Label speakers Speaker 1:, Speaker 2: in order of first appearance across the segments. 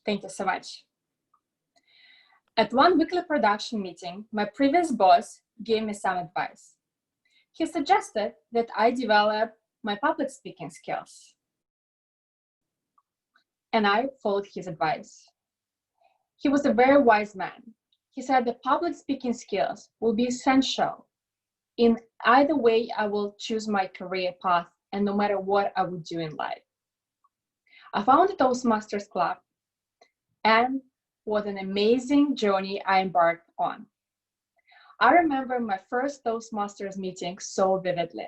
Speaker 1: Thank you so much. At one weekly production meeting, my previous boss gave me some advice. He suggested that I develop my public speaking skills. And I followed his advice. He was a very wise man. He said that public speaking skills will be essential in either way I will choose my career path and no matter what I would do in life. I found the Toastmasters Club, and what an amazing journey I embarked on. I remember my first Toastmasters meeting so vividly.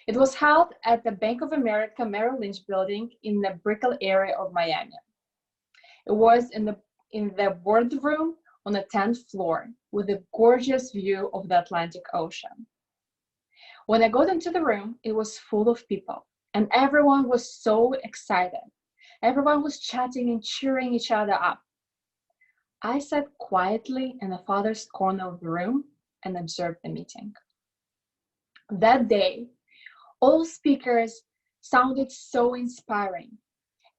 Speaker 1: It was held at the Bank of America Merrill Lynch building in the Brickell area of Miami. It was in the boardroom on the 10th floor with a gorgeous view of the Atlantic Ocean. When I got into the room, it was full of people and everyone was so excited. Everyone was chatting and cheering each other up. I sat quietly in the farthest corner of the room and observed the meeting. That day, all speakers sounded so inspiring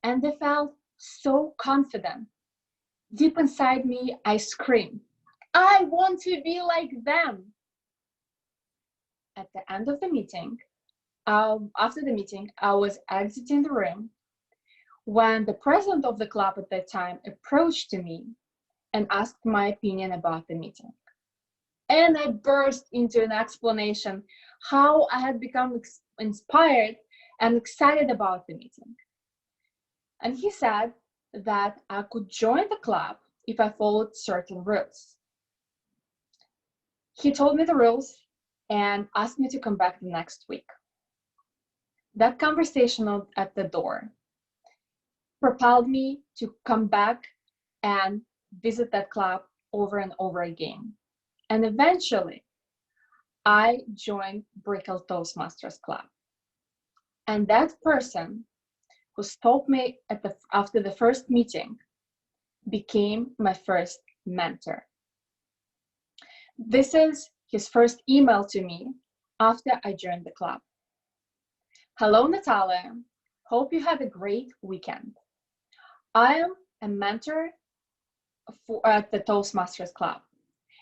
Speaker 1: and they felt so confident. Deep inside me, I screamed, I want to be like them. At the end of the meeting, after the meeting, I was exiting the room when the president of the club at that time approached to me and asked my opinion about the meeting. And I burst into an explanation how I had become inspired and excited about the meeting. And he said that I could join the club if I followed certain rules. He told me the rules and asked me to come back the next week. That conversation at the door propelled me to come back and visit that club over and over again. And eventually, I joined Brickell Toastmasters Club. And that person who stopped me after the first meeting became my first mentor. This is his first email to me after I joined the club. Hello, Natalia. Hope you had a great weekend. I am a mentor at the Toastmasters Club,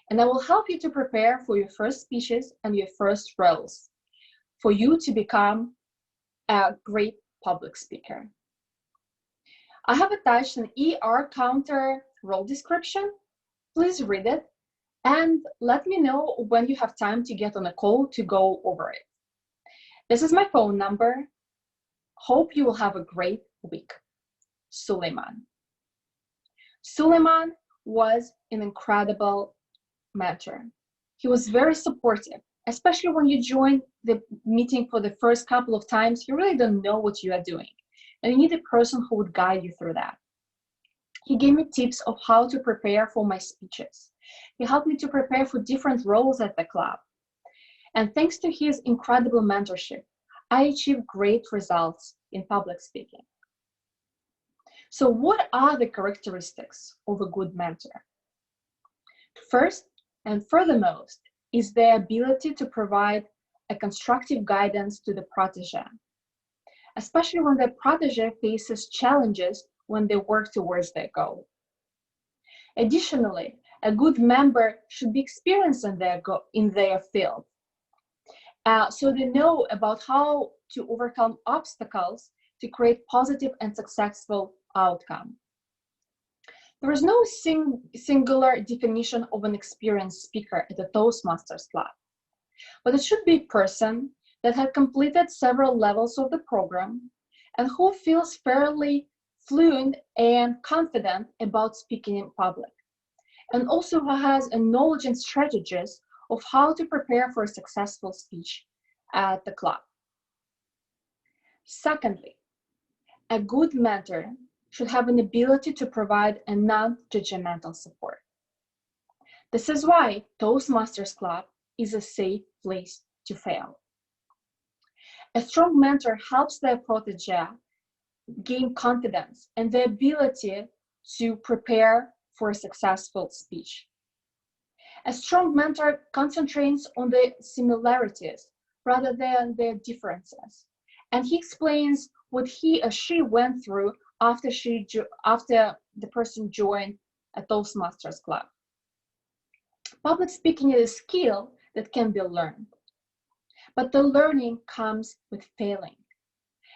Speaker 1: and I will help you to prepare for your first speeches and your first roles for you to become a great public speaker. I have attached an ER counter role description. Please read it and let me know when you have time to get on a call to go over it. This is my phone number. Hope you will have a great week. Suleiman. Suleiman was an incredible mentor. He was very supportive, especially when you join the meeting for the first couple of times. You really don't know what you are doing, and you need a person who would guide you through that. He gave me tips of how to prepare for my speeches. He helped me to prepare for different roles at the club. And thanks to his incredible mentorship, I achieved great results in public speaking. So what are the characteristics of a good mentor? First and furthermost is their ability to provide a constructive guidance to the protege, especially when the protege faces challenges when they work towards their goal. Additionally, a good member should be experienced in their field, so they know about how to overcome obstacles to create positive and successful outcome. There is no singular definition of an experienced speaker at the Toastmasters Club, but it should be a person that had completed several levels of the program and who feels fairly fluent and confident about speaking in public, and also who has a knowledge and strategies of how to prepare for a successful speech at the club. Secondly, a good mentor should have an ability to provide a non-judgmental support. This is why Toastmasters Club is a safe place to fail. A strong mentor helps their protege gain confidence and the ability to prepare for a successful speech. A strong mentor concentrates on the similarities rather than their differences, and he explains what he or she went through after the person joined a Toastmasters club. Public speaking is a skill that can be learned, but the learning comes with failing.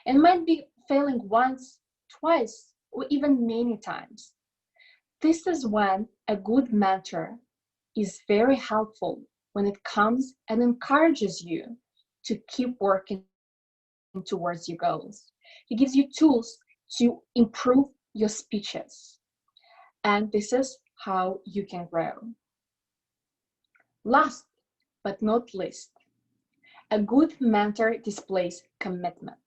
Speaker 1: And might be failing once, twice, or even many times. This is when a good mentor is very helpful when it comes and encourages you to keep working towards your goals. He gives you tools to improve your speeches. And this is how you can grow. Last but not least, a good mentor displays commitment.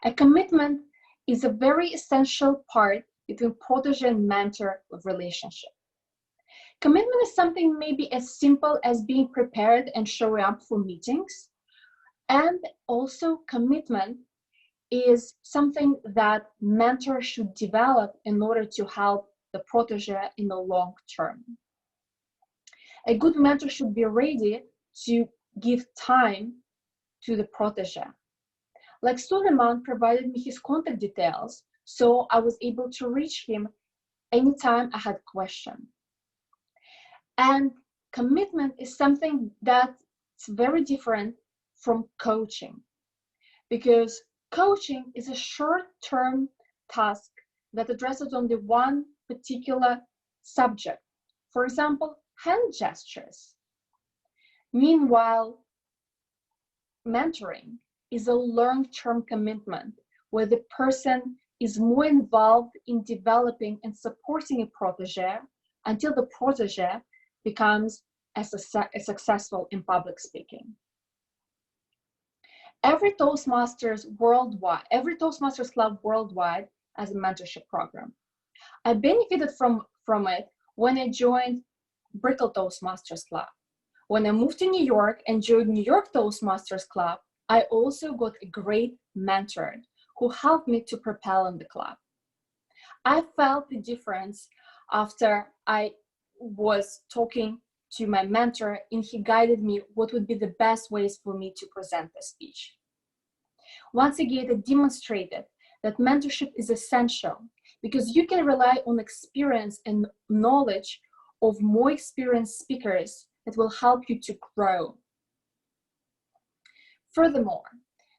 Speaker 1: A commitment is a very essential part between protege and mentor relationship. Commitment is something maybe as simple as being prepared and showing up for meetings. And also commitment is something that mentor should develop in order to help the protege in the long term. A good mentor should be ready to give time to the protege. Like Suleiman provided me his contact details, so I was able to reach him anytime I had a question. And commitment is something that's very different from coaching, because coaching is a short-term task that addresses only one particular subject. For example, hand gestures. Meanwhile, mentoring is a long-term commitment where the person is more involved in developing and supporting a protege until the protege becomes successful in public speaking. Every Toastmasters club worldwide has a mentorship program. I benefited from it when I joined Brickell Toastmasters Club. When I moved to New York and joined New York Toastmasters Club, I also got a great mentor who helped me to propel in the club. I felt the difference after I was talking to my mentor, and he guided me what would be the best ways for me to present the speech. Once again, it demonstrated that mentorship is essential because you can rely on experience and knowledge of more experienced speakers that will help you to grow. Furthermore,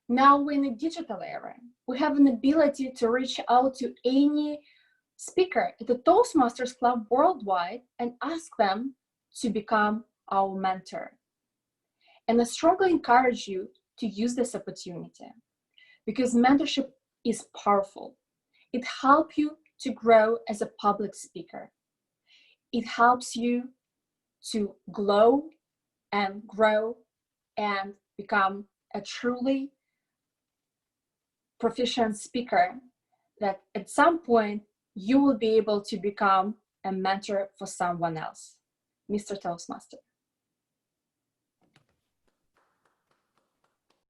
Speaker 1: now we're in a digital era. We have an ability to reach out to any speaker at the Toastmasters Club worldwide and ask them to become our mentor. And I strongly encourage you to use this opportunity because mentorship is powerful. It helps you to grow as a public speaker. It helps you to glow and grow and become a truly proficient speaker that at some point you will be able to become a mentor for someone else. Mr. Toastmaster.